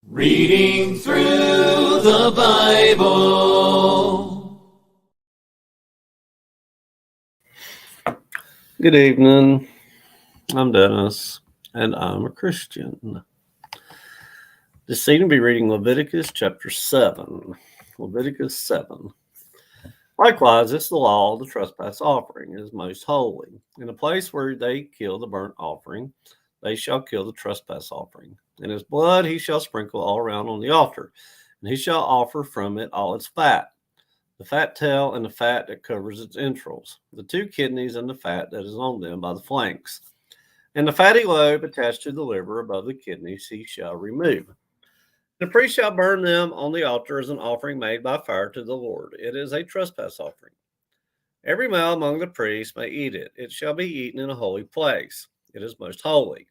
Reading through the Bible. Good evening. I'm Dennis, and I'm a Christian. This evening we'll be reading Leviticus chapter 7. Leviticus 7. Likewise, it's the law of the trespass offering is most holy. In a place where they kill the burnt offering, they shall kill the trespass offering. And his blood he shall sprinkle all around on the altar, and he shall offer from it all its fat, the fat tail and the fat that covers its entrails, the two kidneys and the fat that is on them by the flanks. And the fatty lobe attached to the liver above the kidneys he shall remove. The priest shall burn them on the altar as an offering made by fire to the Lord. It is a trespass offering. Every male among the priests may eat it. It shall be eaten in a holy place. It is most holy.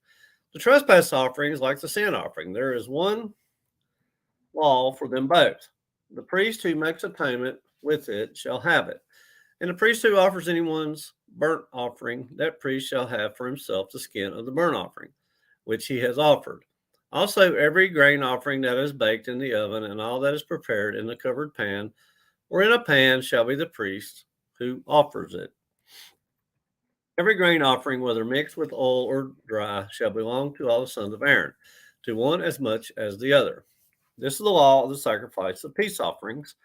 The trespass offering is like the sin offering. There is one law for them both. The priest who makes atonement with it shall have it. And the priest who offers anyone's burnt offering, that priest shall have for himself the skin of the burnt offering, which he has offered. Also, every grain offering that is baked in the oven and all that is prepared in the covered pan or in a pan shall be the priest who offers it. Every grain offering, whether mixed with oil or dry, shall belong to all the sons of Aaron, to one as much as the other. This is the law of the sacrifice of peace offerings,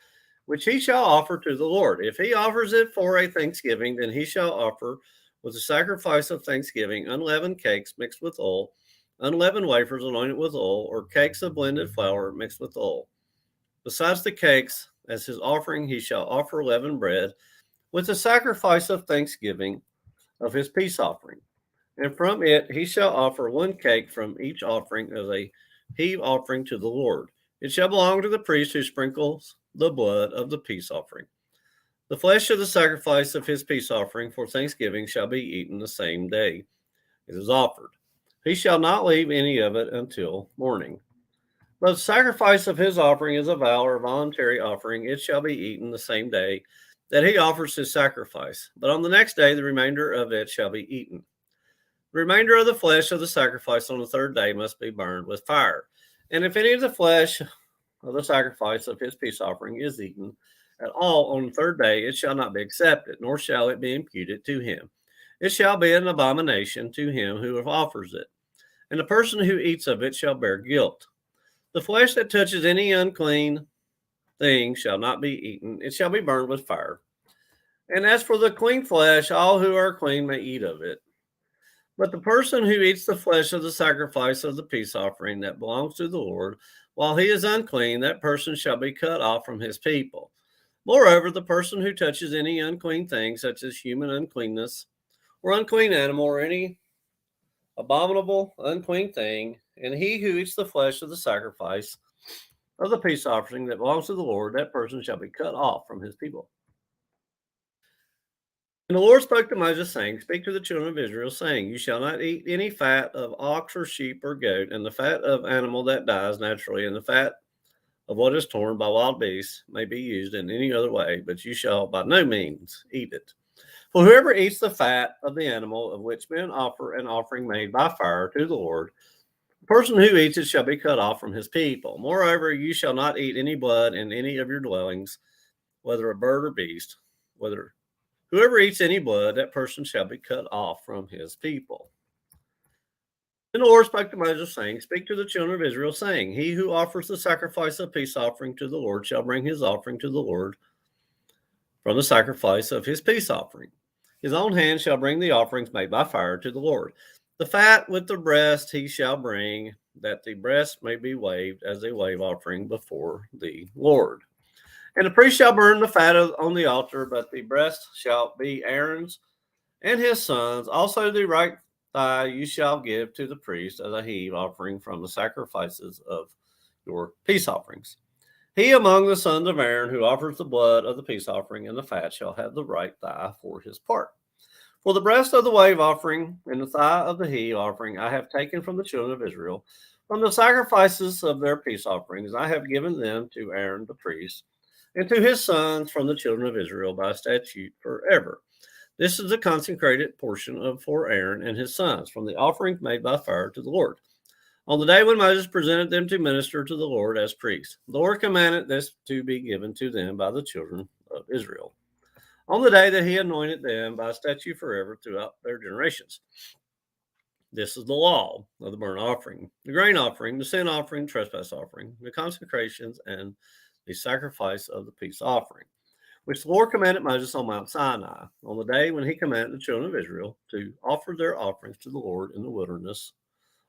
which he shall offer to the Lord. If he offers it for a thanksgiving, then he shall offer with the sacrifice of thanksgiving unleavened cakes mixed with oil, unleavened wafers anointed with oil, or cakes of blended flour mixed with oil. Besides the cakes, as his offering, he shall offer leavened bread with the sacrifice of thanksgiving of his peace offering. And from it he shall offer one cake from each offering as a heave offering to the Lord. It shall belong to the priest who sprinkles the blood of the peace offering. The flesh of the sacrifice of his peace offering for thanksgiving shall be eaten the same day it is offered. He shall not leave any of it until morning. But the sacrifice of his offering is a vow or voluntary offering. It shall be eaten the same day that he offers his sacrifice. But on the next day, the remainder of it shall be eaten. The remainder of the flesh of the sacrifice on the third day must be burned with fire. And if any of the flesh of the sacrifice of his peace offering is eaten at all on the third day, it shall not be accepted, nor shall it be imputed to him. It shall be an abomination to him who offers it, and the person who eats of it shall bear guilt. The flesh that touches any unclean thing shall not be eaten, it shall be burned with fire. And as for the clean flesh, all who are clean may eat of it. But the person who eats the flesh of the sacrifice of the peace offering that belongs to the Lord, while he is unclean, that person shall be cut off from his people. Moreover, the person who touches any unclean thing, such as human uncleanness, or unclean animal, or any abominable unclean thing, and he who eats the flesh of the sacrifice of the peace offering that belongs to the Lord, that person shall be cut off from his people. And the Lord spoke to Moses, saying, Speak to the children of Israel, saying, You shall not eat any fat of ox or sheep or goat, and the fat of animal that dies naturally, and the fat of what is torn by wild beasts may be used in any other way, but you shall by no means eat it. For whoever eats the fat of the animal of which men offer an offering made by fire to the Lord, the person who eats it shall be cut off from his people. Moreover, you shall not eat any blood in any of your dwellings, whether a bird or beast, whether whoever eats any blood, that person shall be cut off from his people. And the Lord spoke to Moses, saying, Speak to the children of Israel, saying, He who offers the sacrifice of peace offering to the Lord shall bring his offering to the Lord from the sacrifice of his peace offering. His own hand shall bring the offerings made by fire to the Lord. The fat with the breast he shall bring, that the breast may be waved as a wave offering before the Lord. And the priest shall burn the fat on the altar, but the breast shall be Aaron's and his sons. Also the right thigh you shall give to the priest as a heave offering from the sacrifices of your peace offerings. He among the sons of Aaron who offers the blood of the peace offering and the fat shall have the right thigh for his part. For the breast of the wave offering and the thigh of the heave offering I have taken from the children of Israel, from the sacrifices of their peace offerings. I have given them to Aaron the priest and to his sons from the children of Israel by statute forever. This is the consecrated portion for Aaron and his sons from the offerings made by fire to the Lord. On the day when Moses presented them to minister to the Lord as priests, the Lord commanded this to be given to them by the children of Israel. On the day that he anointed them by statute forever throughout their generations. This is the law of the burnt offering, the grain offering, the sin offering, trespass offering, the consecrations, and the sacrifice of the peace offering, which the Lord commanded Moses on Mount Sinai, on the day when he commanded the children of Israel to offer their offerings to the Lord in the wilderness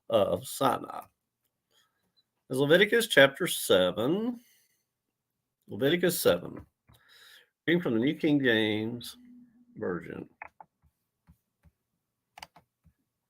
of Sinai. As Leviticus chapter 7. Leviticus 7. Reading from the New King James Version.